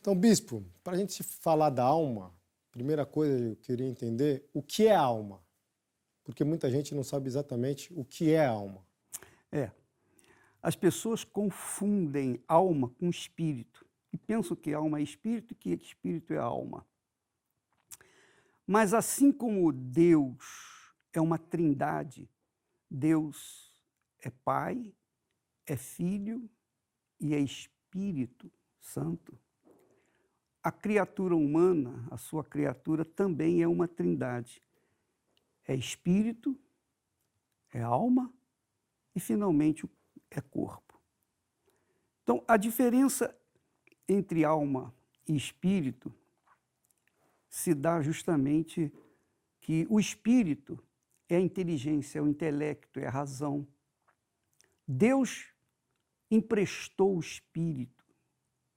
Então, bispo, para a gente falar da alma, primeira coisa eu queria entender o que é alma, porque muita gente não sabe exatamente o que é alma. É, as pessoas confundem alma com espírito e pensam que alma é espírito e que espírito é alma. Mas assim como Deus é uma trindade, Deus é Pai, é Filho e é Espírito Santo, a criatura humana, a sua criatura, também é uma trindade. É espírito, é alma e, finalmente, é corpo. Então, a diferença entre alma e espírito se dá justamente que o espírito é a inteligência, é o intelecto, é a razão. Deus emprestou o espírito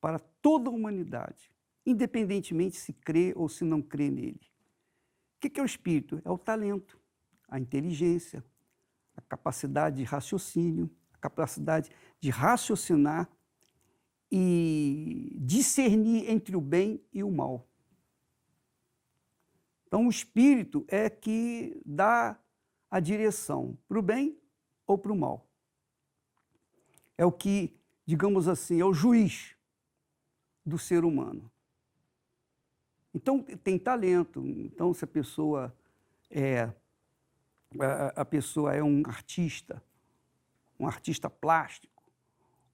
para toda a humanidade, independentemente se crê ou se não crê nele. O que é o espírito? É o talento, a inteligência, a capacidade de raciocínio, a capacidade de raciocinar e discernir entre o bem e o mal. Então, o espírito é que dá a direção para o bem ou para o mal. É o que, digamos assim, é o juiz do ser humano. Então, tem talento. Então, se a pessoa é um artista plástico,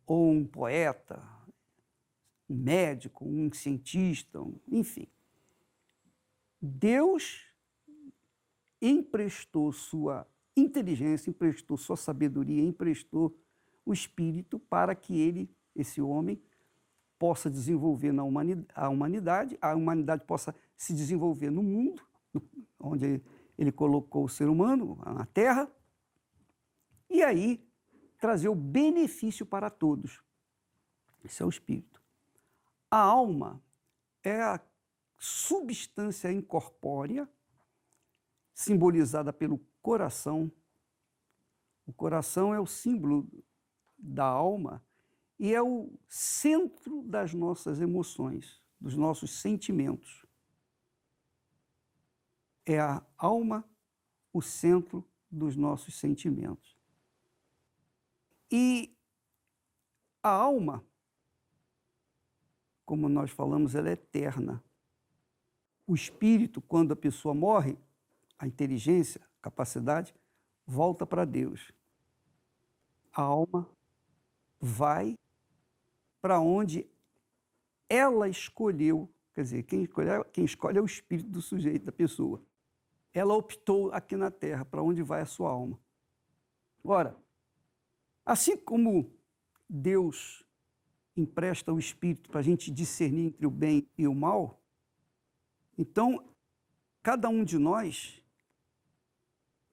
ou um poeta, um médico, um cientista, enfim. Deus emprestou sua inteligência, emprestou sua sabedoria, emprestou o espírito para que esse homem, possa desenvolver a humanidade possa se desenvolver no mundo, onde ele colocou o ser humano, na Terra, e aí trazer o benefício para todos. Esse é o espírito. A alma é a substância incorpórea, simbolizada pelo coração. O coração é o símbolo da alma e é o centro das nossas emoções, dos nossos sentimentos. É a alma o centro dos nossos sentimentos. E a alma, como nós falamos, ela é eterna. O espírito, quando a pessoa morre, a inteligência, a capacidade, volta para Deus. A alma vai para onde ela escolheu, quer dizer, quem escolhe é o espírito do sujeito, da pessoa. Ela optou aqui na Terra para onde vai a sua alma. Ora, assim como Deus empresta o espírito para a gente discernir entre o bem e o mal, então, cada um de nós,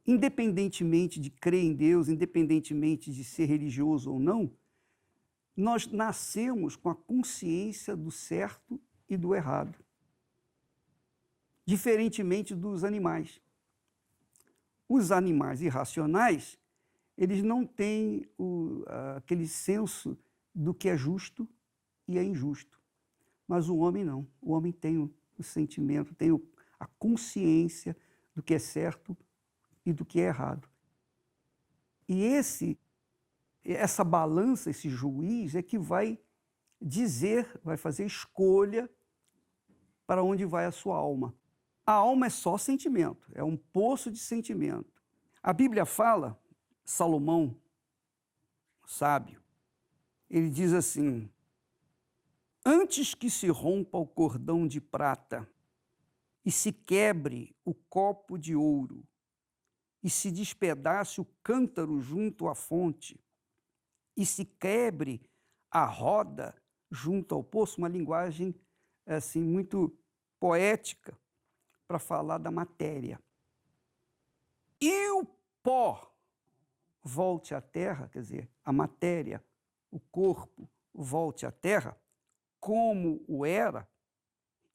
independentemente de crer em Deus, independentemente de ser religioso ou não, nós nascemos com a consciência do certo e do errado, diferentemente dos animais. Os animais irracionais, eles não têm aquele senso do que é justo e é injusto, mas o homem não. O homem tem o sentimento, tem a consciência do que é certo e do que é errado. E essa balança, esse juiz, é que vai fazer escolha para onde vai a sua alma. A alma é só sentimento, é um poço de sentimento. A Bíblia fala, Salomão, sábio, ele diz assim: antes que se rompa o cordão de prata e se quebre o copo de ouro e se despedace o cântaro junto à fonte e se quebre a roda junto ao poço, uma linguagem assim muito poética para falar da matéria. E o pó volte à terra, quer dizer, a matéria, o corpo volte à terra, como o era,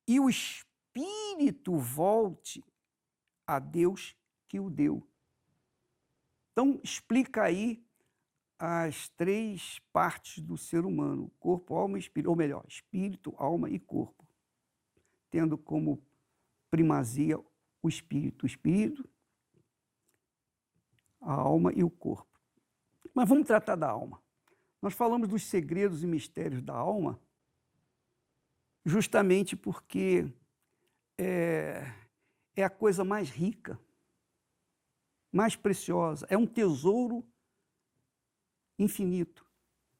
e o espírito volte a Deus que o deu. Então, explica aí as três partes do ser humano, corpo, alma e espírito, ou melhor, espírito, alma e corpo, tendo como primazia o espírito, a alma e o corpo. Mas vamos tratar da alma. Nós falamos dos segredos e mistérios da alma justamente porque é a coisa mais rica, mais preciosa, é um tesouro infinito.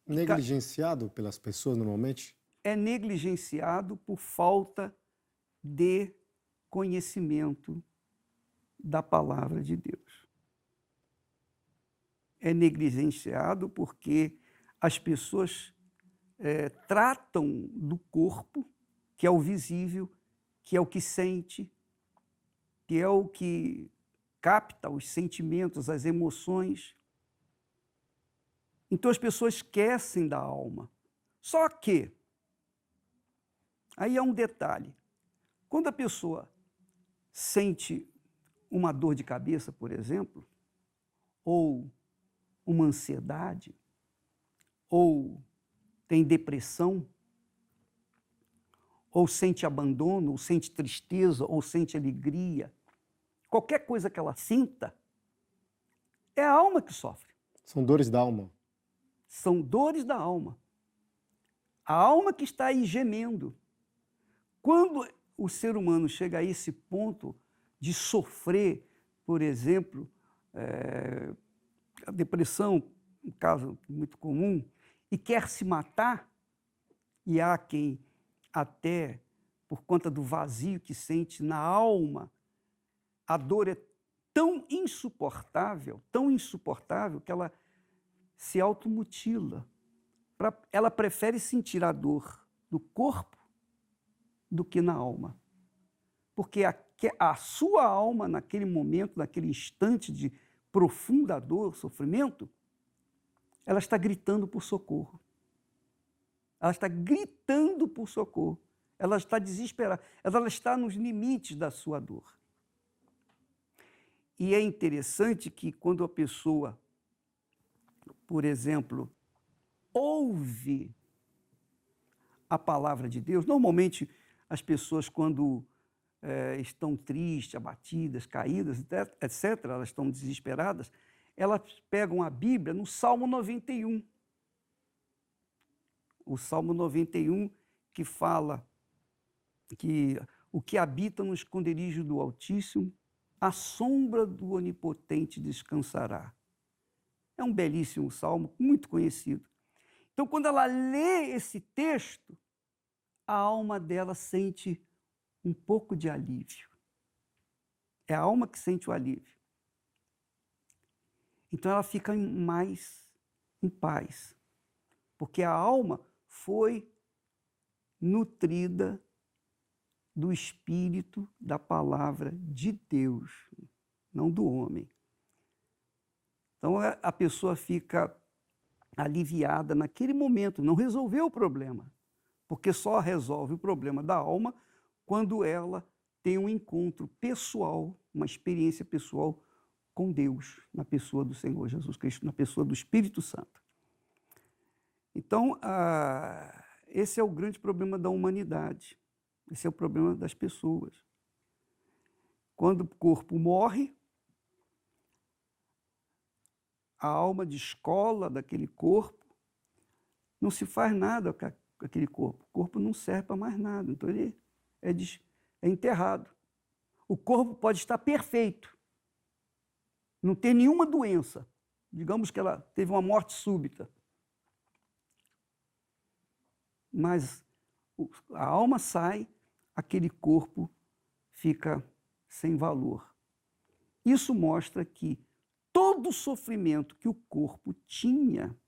Negligenciado pelas pessoas normalmente? É negligenciado por falta de conhecimento da palavra de Deus. É negligenciado porque as pessoas tratam do corpo, que é o visível, que é o que sente, que é o que capta os sentimentos, as emoções. Então as pessoas esquecem da alma. Só que, aí há um detalhe, quando a pessoa sente uma dor de cabeça, por exemplo, ou uma ansiedade, ou tem depressão, ou sente abandono, ou sente tristeza, ou sente alegria, qualquer coisa que ela sinta, é a alma que sofre. São dores da alma. São dores da alma. A alma que está aí gemendo. Quando o ser humano chega a esse ponto de sofrer, por exemplo, a depressão, um caso muito comum, e quer se matar, e há quem até, por conta do vazio que sente na alma, a dor é tão insuportável que ela se automutila. Ela prefere sentir a dor no corpo do que na alma. Porque a sua alma, naquele momento, naquele instante de profunda dor, sofrimento, ela está gritando por socorro. Ela está gritando por socorro. Ela está desesperada. Ela está nos limites da sua dor. E é interessante que quando a pessoa, por exemplo, ouve a palavra de Deus, normalmente as pessoas quando estão tristes, abatidas, caídas, etc., elas estão desesperadas, elas pegam a Bíblia no Salmo 91. O Salmo 91 que fala que o que habita no esconderijo do Altíssimo, à sombra do Onipotente descansará. É um belíssimo salmo, muito conhecido. Então, quando ela lê esse texto, a alma dela sente um pouco de alívio. É a alma que sente o alívio. Então, ela fica mais em paz, porque a alma foi nutrida do Espírito da palavra de Deus, não do homem. Então, a pessoa fica aliviada naquele momento, não resolveu o problema, porque só resolve o problema da alma quando ela tem um encontro pessoal, uma experiência pessoal com Deus, na pessoa do Senhor Jesus Cristo, na pessoa do Espírito Santo. Então, esse é o grande problema da humanidade, esse é o problema das pessoas. Quando o corpo morre, a alma descola daquele corpo, não se faz nada com aquele corpo. O corpo não serve para mais nada, então ele é enterrado. O corpo pode estar perfeito, não ter nenhuma doença. Digamos que ela teve uma morte súbita. Mas a alma sai, aquele corpo fica sem valor. Isso mostra que todo o sofrimento que o corpo tinha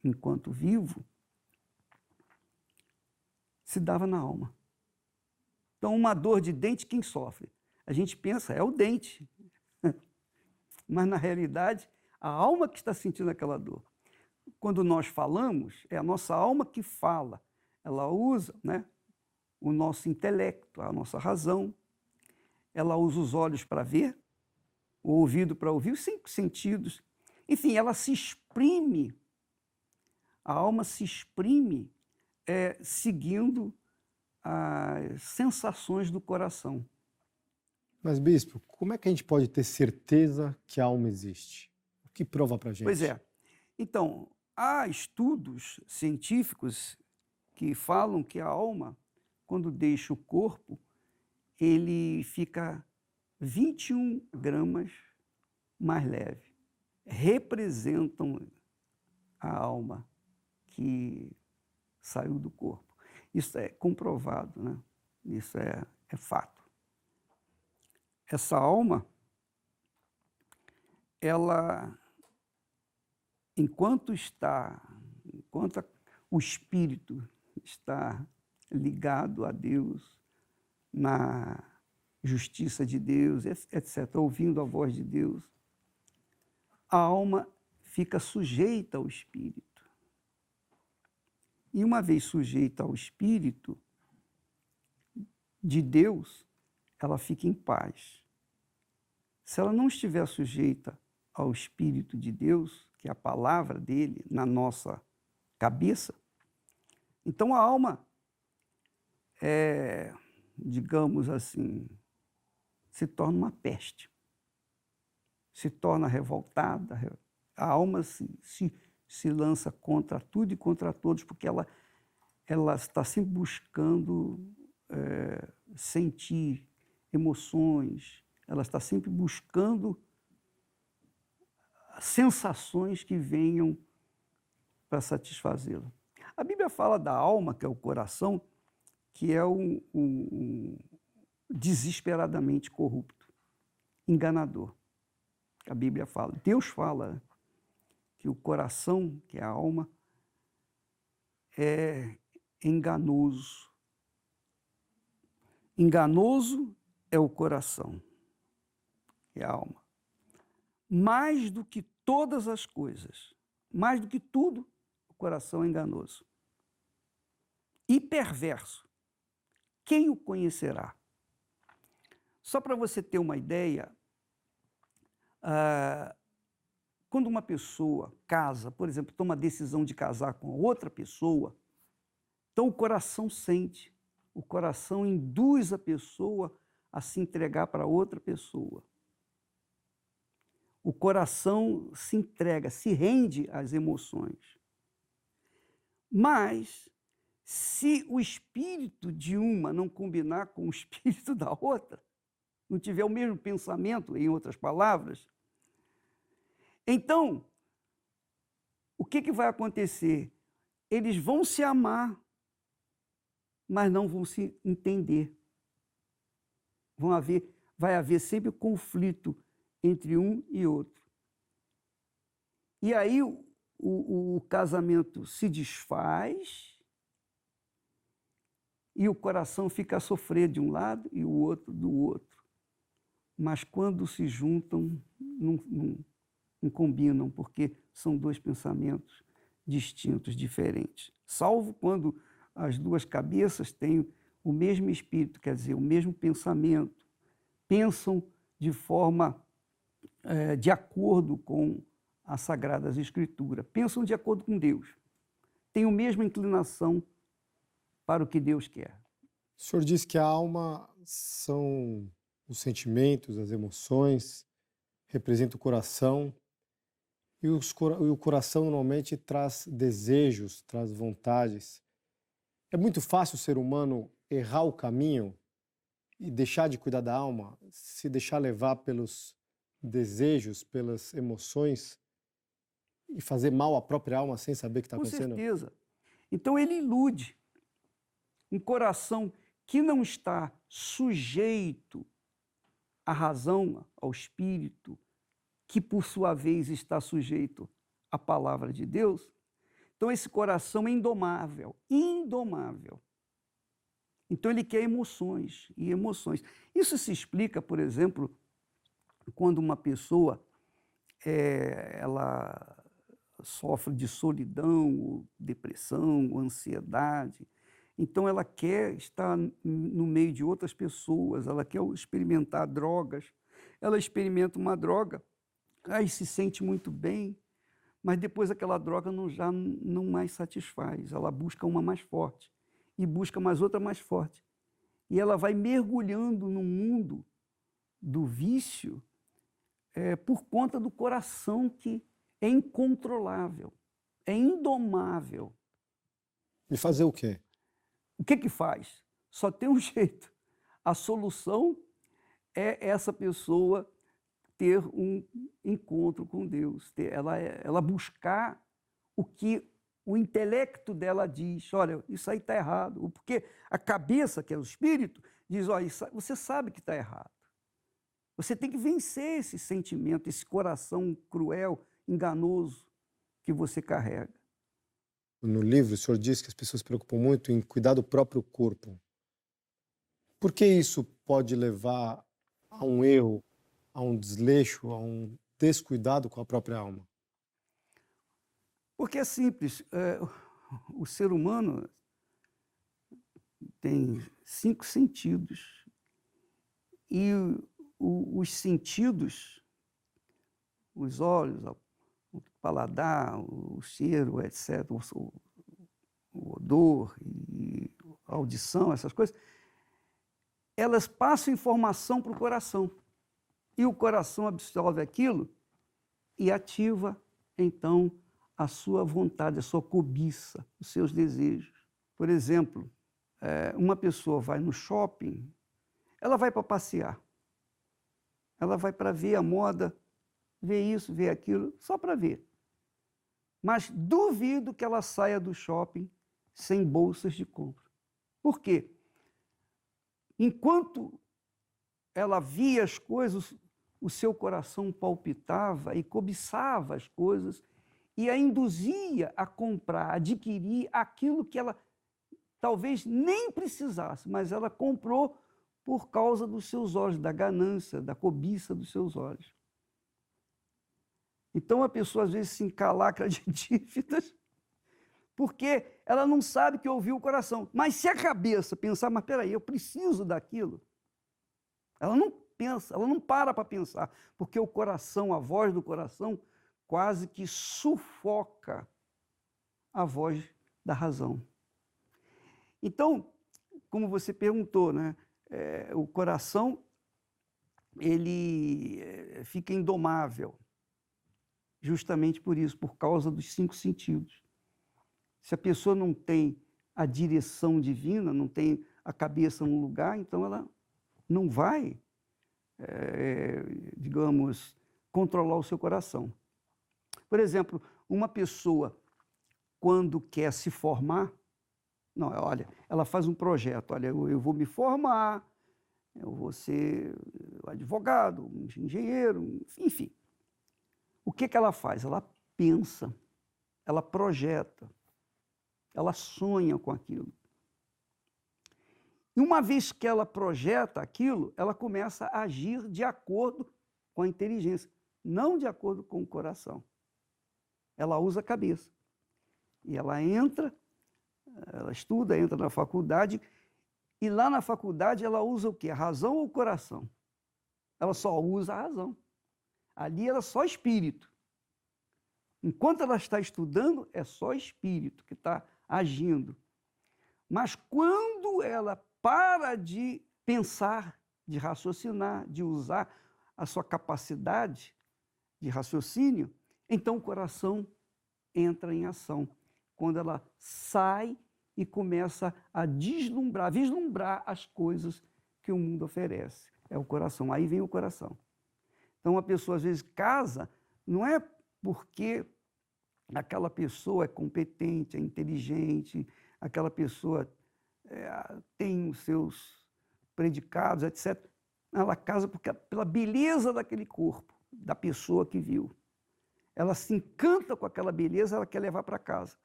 enquanto vivo se dava na alma. Então, uma dor de dente, quem sofre? A gente pensa, é o dente. Mas, na realidade, a alma que está sentindo aquela dor. Quando nós falamos, é a nossa alma que fala. Ela usa, o nosso intelecto, a nossa razão. Ela usa os olhos para ver, o ouvido para ouvir, os 5 sentidos. Enfim, ela se expõe exprime, seguindo as sensações do coração. Mas, bispo, como é que a gente pode ter certeza que a alma existe? O que prova para a gente? Pois é. Então, há estudos científicos que falam que a alma, quando deixa o corpo, ele fica 21 gramas mais leve. Representam a alma que saiu do corpo. Isso é comprovado, né? Isso é fato. Essa alma, ela, enquanto o espírito está ligado a Deus, na justiça de Deus, etc., ouvindo a voz de Deus, a alma fica sujeita ao espírito. E uma vez sujeita ao espírito de Deus, ela fica em paz. Se ela não estiver sujeita ao Espírito de Deus, que é a palavra dele na nossa cabeça, então a alma digamos assim, se torna uma peste. Se torna revoltada, a alma se lança contra tudo e contra todos, porque ela está sempre buscando sentir emoções, ela está sempre buscando sensações que venham para satisfazê-la. A Bíblia fala da alma, que é o coração, que é um desesperadamente corrupto, enganador. A Bíblia fala, Deus fala que o coração, que é a alma, é enganoso. Enganoso é o coração, é a alma. Mais do que todas as coisas, mais do que tudo, o coração é enganoso. E perverso. Quem o conhecerá? Só para você ter uma ideia, quando uma pessoa casa, por exemplo, toma a decisão de casar com outra pessoa, então o coração sente, o coração induz a pessoa a se entregar para outra pessoa. O coração se entrega, se rende às emoções. Mas, se o espírito de uma não combinar com o espírito da outra, não tiver o mesmo pensamento, em outras palavras, então, o que vai acontecer? Eles vão se amar, mas não vão se entender. Vai haver sempre conflito entre um e outro. E aí o casamento se desfaz e o coração fica a sofrer de um lado e o outro do outro. Mas quando se juntam, não combinam, porque são dois pensamentos distintos, diferentes. Salvo quando as duas cabeças têm o mesmo espírito, quer dizer, o mesmo pensamento, pensam de forma de acordo com as Sagradas Escrituras, pensam de acordo com Deus, têm a mesma inclinação para o que Deus quer. O senhor disse que a alma são os sentimentos, as emoções, representa o coração, e o coração normalmente traz desejos, traz vontades. É muito fácil o ser humano errar o caminho e deixar de cuidar da alma, se deixar levar pelos desejos, pelas emoções e fazer mal à própria alma sem saber o que está acontecendo? Com certeza. Então ele ilude. Um coração que não está sujeito à razão, ao espírito, que por sua vez está sujeito à palavra de Deus, então esse coração é indomável, indomável. Então ele quer emoções e emoções. Isso se explica, por exemplo, quando uma pessoa ela sofre de solidão, ou depressão, ou ansiedade. Então ela quer estar no meio de outras pessoas, ela quer experimentar drogas. Ela experimenta uma droga, aí se sente muito bem, mas depois aquela droga já não mais satisfaz. Ela busca uma mais forte e busca mais outra mais forte. E ela vai mergulhando no mundo do vício por conta do coração que é incontrolável, é indomável. E fazer o quê? O que faz? Só tem um jeito. A solução é essa pessoa ter um encontro com Deus, ela buscar o que o intelecto dela diz. Olha, isso aí está errado. Porque a cabeça, que é o espírito, diz, olha, você sabe que está errado. Você tem que vencer esse sentimento, esse coração cruel, enganoso que você carrega. No livro, o senhor diz que as pessoas se preocupam muito em cuidar do próprio corpo. Por que isso pode levar a um erro, a um desleixo, a um descuidado com a própria alma? Porque é simples. O ser humano tem 5 sentidos. E os sentidos, os olhos, o paladar, o cheiro, etc., o odor e a audição, essas coisas, elas passam informação para o coração. E o coração absorve aquilo e ativa, então, a sua vontade, a sua cobiça, os seus desejos. Por exemplo, uma pessoa vai no shopping, ela vai para passear. Ela vai para ver a moda, ver isso, ver aquilo, só para ver. Mas duvido que ela saia do shopping sem bolsas de compra. Por quê? Enquanto ela via as coisas, o seu coração palpitava e cobiçava as coisas e a induzia a comprar, a adquirir aquilo que ela talvez nem precisasse, mas ela comprou por causa dos seus olhos, da ganância, da cobiça dos seus olhos. Então a pessoa às vezes se encalacra de dívidas porque ela não sabe que ouviu o coração. Mas se a cabeça pensar, mas peraí, eu preciso daquilo, ela não pensa, ela não para pensar, porque o coração, a voz do coração, quase que sufoca a voz da razão. Então, como você perguntou, né, o coração ele fica indomável, justamente por isso, por causa dos 5 sentidos. Se a pessoa não tem a direção divina, não tem a cabeça no lugar, então ela não vai, digamos, controlar o seu coração. Por exemplo, uma pessoa, quando quer se formar, não, olha, ela faz um projeto, olha, eu vou me formar, eu vou ser advogado, um engenheiro, enfim. O que ela faz? Ela pensa, ela projeta, ela sonha com aquilo. E uma vez que ela projeta aquilo, ela começa a agir de acordo com a inteligência, não de acordo com o coração. Ela usa a cabeça. E ela entra, ela estuda, entra na faculdade, e lá na faculdade ela usa o quê? A razão ou o coração? Ela só usa a razão. Ali ela é só espírito. Enquanto ela está estudando, é só espírito que está agindo. Mas quando ela para de pensar, de raciocinar, de usar a sua capacidade de raciocínio, então o coração entra em ação. Quando ela sai e começa a vislumbrar as coisas que o mundo oferece. É o coração, aí vem o coração. Então a pessoa às vezes casa, não é porque aquela pessoa é competente, é inteligente, aquela pessoa tem os seus predicados, etc. Ela casa pela beleza daquele corpo, da pessoa que viu. Ela se encanta com aquela beleza, ela quer levar para casa.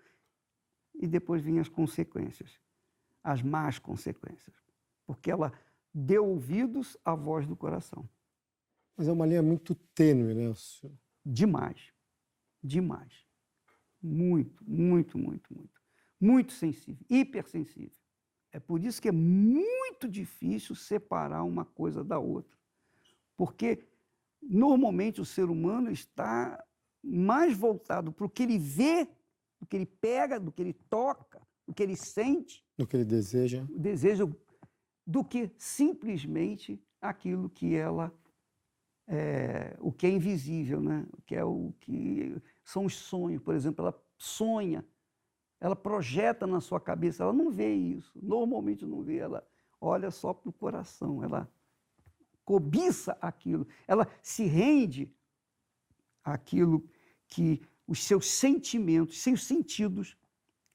E depois vêm as consequências, as más consequências, porque ela deu ouvidos à voz do coração. Mas é uma linha muito tênue, né, senhor? Demais, demais. Muito, muito, muito, muito. Muito sensível, hipersensível. É por isso que é muito difícil separar uma coisa da outra. Porque, normalmente, o ser humano está mais voltado para o que ele vê, do que ele pega, do que ele toca, do que ele sente, Do que ele deseja. o desejo, do que simplesmente aquilo que ela o que é invisível, né? O que são os sonhos. Por exemplo, ela sonha, ela projeta na sua cabeça, ela não vê isso, normalmente não vê, ela olha só para o coração, ela cobiça aquilo, ela se rende àquilo que os seus sentimentos, seus sentidos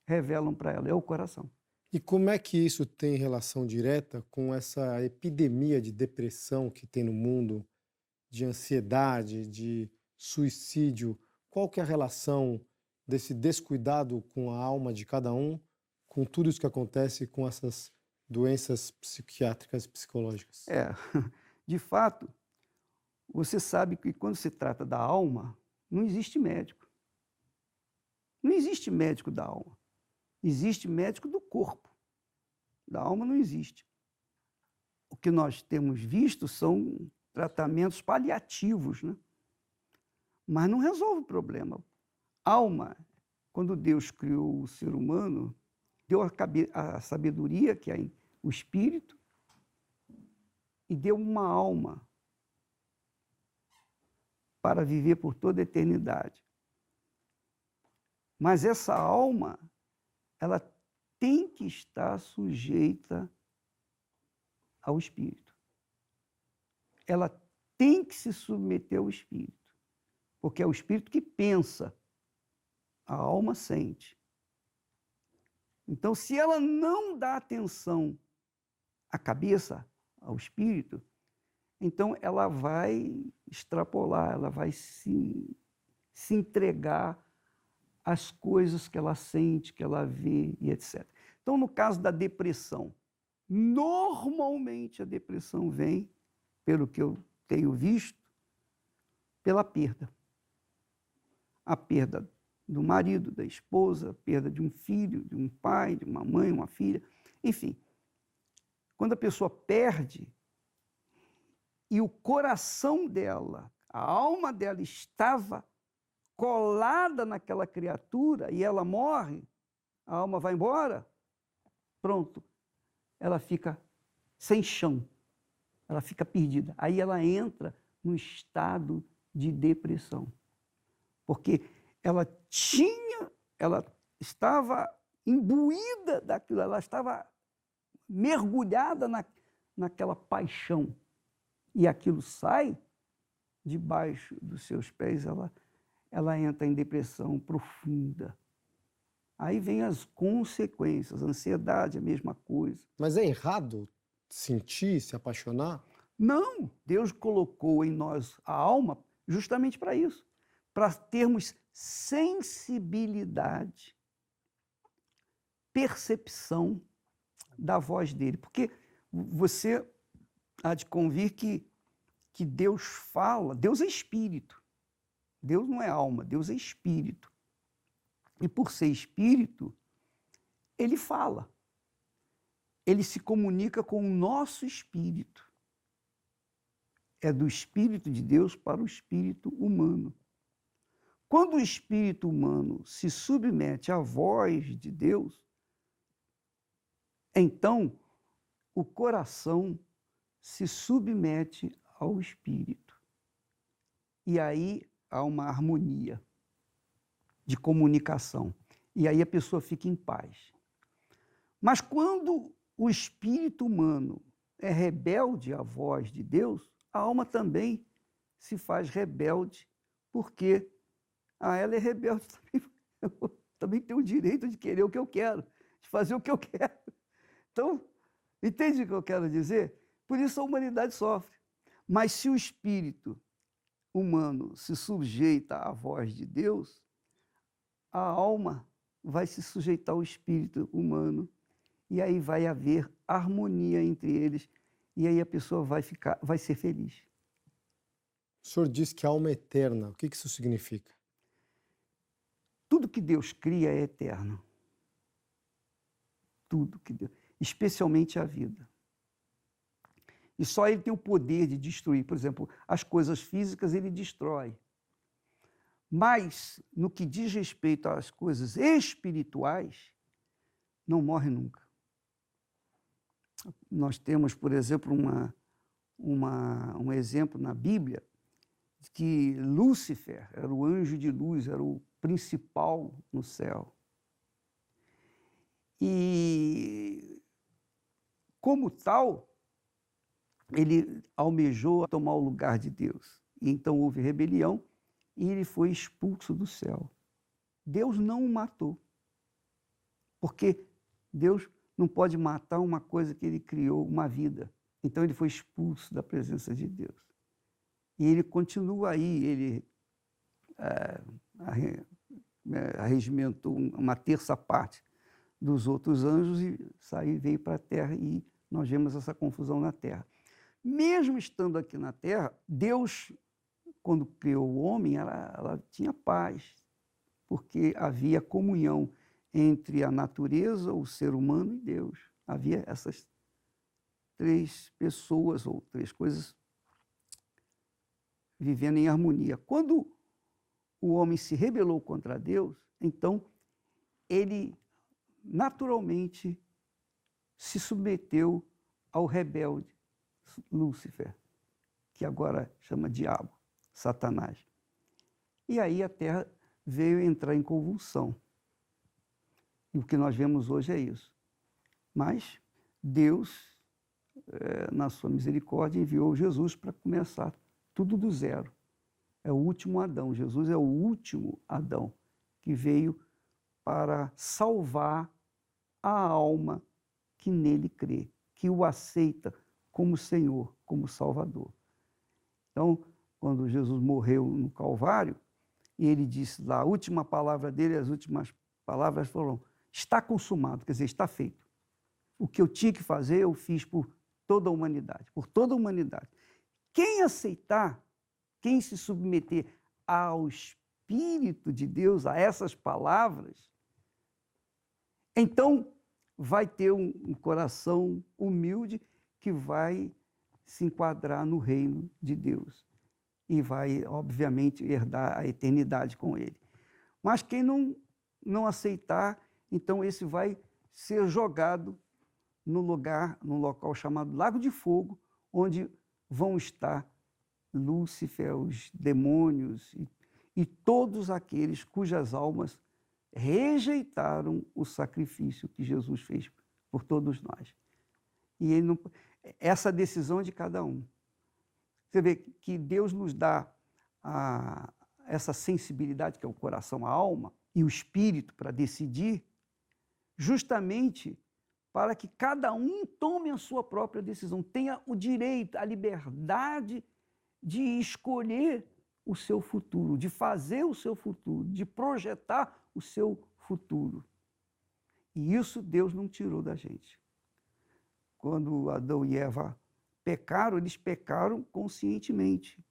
revelam para ela, é o coração. E como é que isso tem relação direta com essa epidemia de depressão que tem no mundo, de ansiedade, de suicídio? Qual que é a relação desse descuidado com a alma de cada um, com tudo isso que acontece com essas doenças psiquiátricas e psicológicas? De fato, você sabe que quando se trata da alma, não existe médico. Não existe médico da alma. Existe médico do corpo. Da alma não existe. O que nós temos visto são tratamentos paliativos, né? Mas não resolve o problema. Alma, quando Deus criou o ser humano, deu a sabedoria, que é o espírito, e deu uma alma para viver por toda a eternidade. Mas essa alma, ela tem que estar sujeita ao espírito. Ela tem que se submeter ao espírito, porque é o espírito que pensa, a alma sente. Então, se ela não dá atenção à cabeça, ao espírito, então ela vai extrapolar, ela vai se entregar às coisas que ela sente, que ela vê e etc. Então, no caso da depressão, normalmente a depressão vem, pelo que eu tenho visto, pela perda. A perda do marido, da esposa, a perda de um filho, de um pai, de uma mãe, uma filha, enfim. Quando a pessoa perde e o coração dela, a alma dela estava colada naquela criatura e ela morre, a alma vai embora, pronto, ela fica sem chão, ela fica perdida. Aí ela entra no estado de depressão, porque ela estava imbuída daquilo, ela estava mergulhada naquela paixão, e aquilo sai debaixo dos seus pés, ela entra em depressão profunda. Aí vem as consequências, a ansiedade, a mesma coisa. Mas é errado sentir, se apaixonar? Não, Deus colocou em nós a alma justamente para isso, para termos sensibilidade, percepção da voz dele. Porque você há de convir que Deus fala, Deus é espírito. Deus não é alma, Deus é espírito. E por ser espírito, ele fala. Ele se comunica com o nosso espírito. É do espírito de Deus para o espírito humano. Quando o espírito humano se submete à voz de Deus, então o coração se submete ao espírito. E aí há uma harmonia de comunicação. E aí a pessoa fica em paz. Mas quando o espírito humano é rebelde à voz de Deus, a alma também se faz rebelde, porque ela é rebelde também. Eu também tenho o direito de querer o que eu quero, de fazer o que eu quero. Então, entende o que eu quero dizer? Por isso a humanidade sofre. Mas se o espírito humano se sujeita à voz de Deus, a alma vai se sujeitar ao espírito humano e aí vai haver harmonia entre eles e aí a pessoa vai ser feliz. O senhor diz que a alma é eterna. O que isso significa? Tudo que Deus cria é eterno. Tudo que Deus, especialmente a vida. E só ele tem o poder de destruir. Por exemplo, as coisas físicas ele destrói. Mas, no que diz respeito às coisas espirituais, não morre nunca. Nós temos, por exemplo, um exemplo na Bíblia de que Lúcifer era o anjo de luz, era o principal no céu. E, como tal, ele almejou tomar o lugar de Deus. E então houve rebelião e ele foi expulso do céu. Deus não o matou, porque Deus não pode matar uma coisa que ele criou, uma vida. Então ele foi expulso da presença de Deus. E ele continua aí, ele arregimentou uma terça parte dos outros anjos e veio para a terra, e nós vemos essa confusão na terra. Mesmo estando aqui na terra, Deus, quando criou o homem, ela tinha paz, porque havia comunhão entre a natureza, o ser humano e Deus. Havia essas três pessoas, ou três coisas, vivendo em harmonia. Quando o homem se rebelou contra Deus, então ele naturalmente se submeteu ao rebelde Lúcifer, que agora chama diabo, Satanás. E aí a terra veio entrar em convulsão. E o que nós vemos hoje é isso. Mas Deus, na sua misericórdia, enviou Jesus para começar tudo do zero. É o último Adão. Jesus é o último Adão que veio para salvar a alma que nele crê, que o aceita como Senhor, como Salvador. Então, quando Jesus morreu no Calvário, e ele disse lá, a última palavra dele, as últimas palavras foram: está consumado, quer dizer, está feito. O que eu tinha que fazer, eu fiz por toda a humanidade, por toda a humanidade. Quem aceitar, quem se submeter ao Espírito de Deus, a essas palavras, então vai ter um coração humilde que vai se enquadrar no reino de Deus e vai, obviamente, herdar a eternidade com ele. Mas quem não aceitar, então esse vai ser jogado num local chamado Lago de Fogo, onde vão estar Lúcifer, os demônios e todos aqueles cujas almas rejeitaram o sacrifício que Jesus fez por todos nós. E ele não, essa decisão é de cada um. Você vê que Deus nos dá essa sensibilidade, que é o coração, a alma, e o espírito para decidir, justamente para que cada um tome a sua própria decisão, tenha o direito, a liberdade de escolher o seu futuro, de fazer o seu futuro, de projetar o seu futuro. E isso Deus não tirou da gente. Quando Adão e Eva pecaram, eles pecaram conscientemente.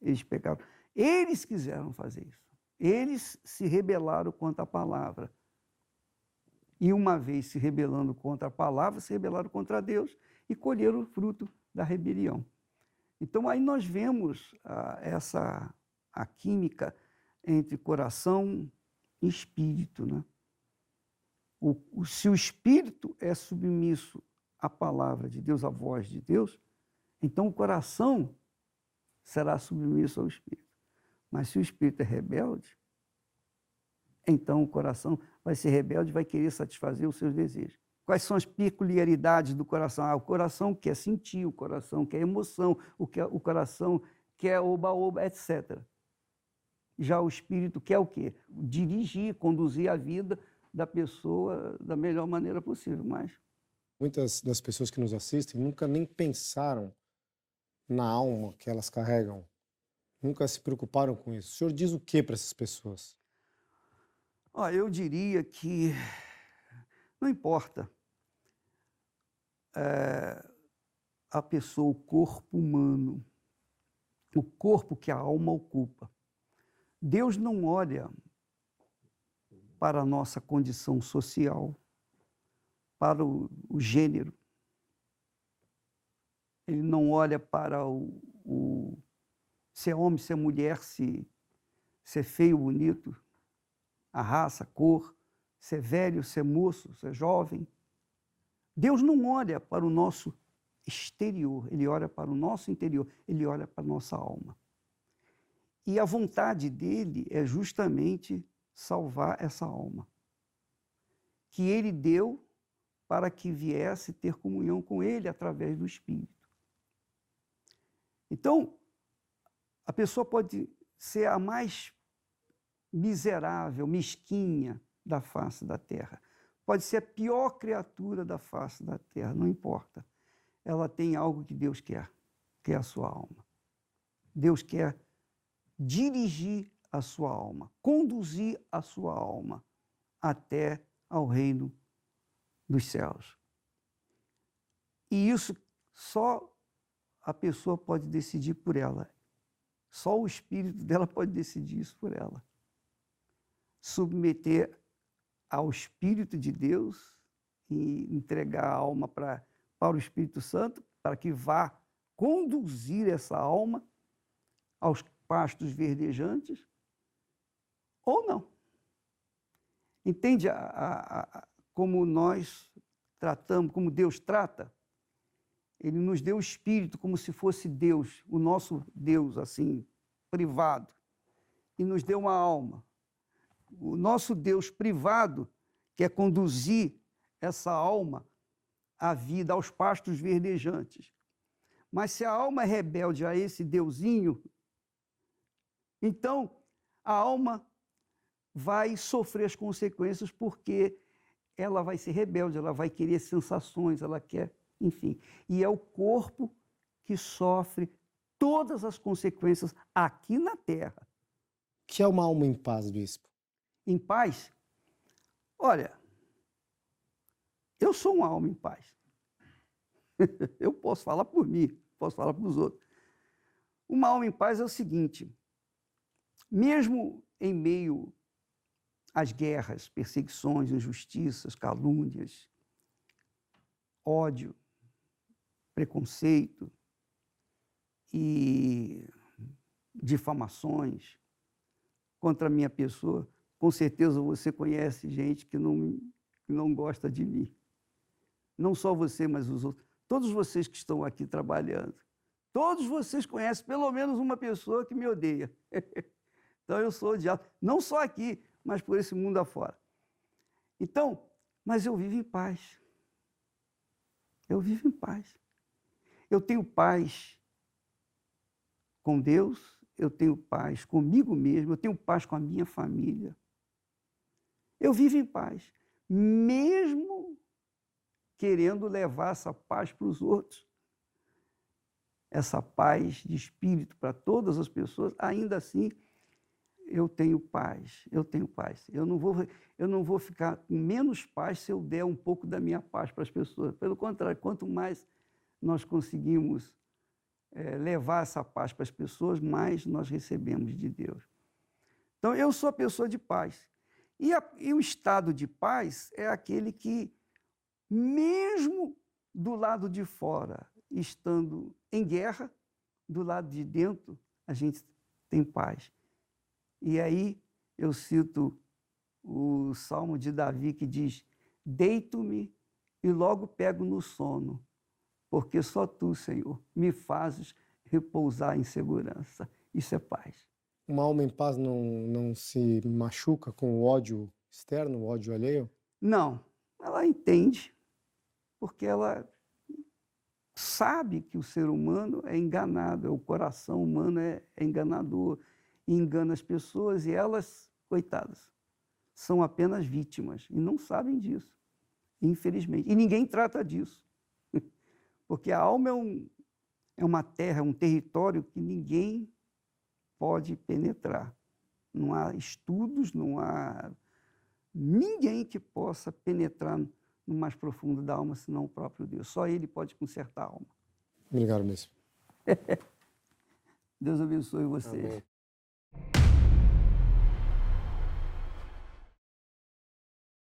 Eles pecaram. Eles quiseram fazer isso. Eles se rebelaram contra a palavra. E uma vez se rebelando contra a palavra, se rebelaram contra Deus e colheram o fruto da rebelião. Então aí nós vemos a química entre coração e espírito, né? Se o espírito é submisso à palavra de Deus, à voz de Deus, então o coração será submisso ao espírito. Mas se o espírito é rebelde, então o coração vai ser rebelde e vai querer satisfazer os seus desejos. Quais são as peculiaridades do coração? O coração quer sentir, o coração quer emoção, o coração quer oba-oba, etc. Já o espírito quer o quê? Dirigir, conduzir a vida da pessoa da melhor maneira possível. Mas muitas das pessoas que nos assistem nunca nem pensaram na alma que elas carregam, nunca se preocuparam com isso. O senhor diz o que para essas pessoas? Eu diria que não importa a pessoa, o corpo humano, o corpo que a alma ocupa. Deus não olha para a nossa condição social, para o gênero. Ele não olha para se é homem, se é mulher, se se é feio, bonito, a raça, a cor, se é velho, se é moço, se é jovem. Deus não olha para o nosso exterior, Ele olha para o nosso interior, Ele olha para a nossa alma. E a vontade dele é justamente salvar essa alma, que ele deu para que viesse ter comunhão com ele através do Espírito. Então, a pessoa pode ser a mais miserável, mesquinha da face da terra. Pode ser a pior criatura da face da terra, não importa. Ela tem algo que Deus quer, que é a sua alma. Deus quer dirigir a sua alma, conduzir a sua alma até ao reino dos céus. E isso só a pessoa pode decidir por ela. Só o Espírito dela pode decidir isso por ela. Submeter ao Espírito de Deus e entregar a alma para o Espírito Santo, para que vá conduzir essa alma aos pastos verdejantes, ou não. Entende como nós tratamos, como Deus trata? Ele nos deu o Espírito como se fosse Deus, o nosso Deus, assim, privado, e nos deu uma alma. O nosso Deus privado quer conduzir essa alma à vida, aos pastos verdejantes. Mas se a alma é rebelde a esse Deusinho, então a alma vai sofrer as consequências porque ela vai ser rebelde, ela vai querer sensações, ela quer, enfim. E é o corpo que sofre todas as consequências aqui na terra. O que é uma alma em paz, bispo? Em paz? Olha, eu sou uma alma em paz. Eu posso falar por mim, posso falar para os outros. Uma alma em paz é o seguinte: mesmo em meio às guerras, perseguições, injustiças, calúnias, ódio, preconceito e difamações contra a minha pessoa, com certeza você conhece gente que não gosta de mim. Não só você, mas os outros. Todos vocês que estão aqui trabalhando, todos vocês conhecem pelo menos uma pessoa que me odeia. Então eu sou odiado, não só aqui, mas por esse mundo afora. Então, mas eu vivo em paz. Eu vivo em paz. Eu tenho paz com Deus, eu tenho paz comigo mesmo, eu tenho paz com a minha família. Eu vivo em paz, mesmo querendo levar essa paz para os outros. Essa paz de espírito para todas as pessoas, ainda assim, eu tenho paz, eu tenho paz. Eu não vou ficar com menos paz se eu der um pouco da minha paz para as pessoas. Pelo contrário, quanto mais nós conseguimos levar essa paz para as pessoas, mais nós recebemos de Deus. Então, eu sou a pessoa de paz. E o estado de paz é aquele que, mesmo do lado de fora, estando em guerra, do lado de dentro, a gente tem paz. E aí eu cito o Salmo de Davi que diz: deito-me e logo pego no sono, porque só tu, Senhor, me fazes repousar em segurança. Isso é paz. Uma alma em paz não se machuca com o ódio externo, o ódio alheio? Não, ela entende, porque ela sabe que o ser humano é enganado, o coração humano é enganador, e engana as pessoas, e elas, coitadas, são apenas vítimas e não sabem disso, infelizmente. E ninguém trata disso, porque a alma é uma terra, é um território que ninguém pode penetrar. Não há estudos, não há ninguém que possa penetrar no mais profundo da alma, senão o próprio Deus. Só Ele pode consertar a alma. Obrigado, mesmo. Deus abençoe vocês. Amém.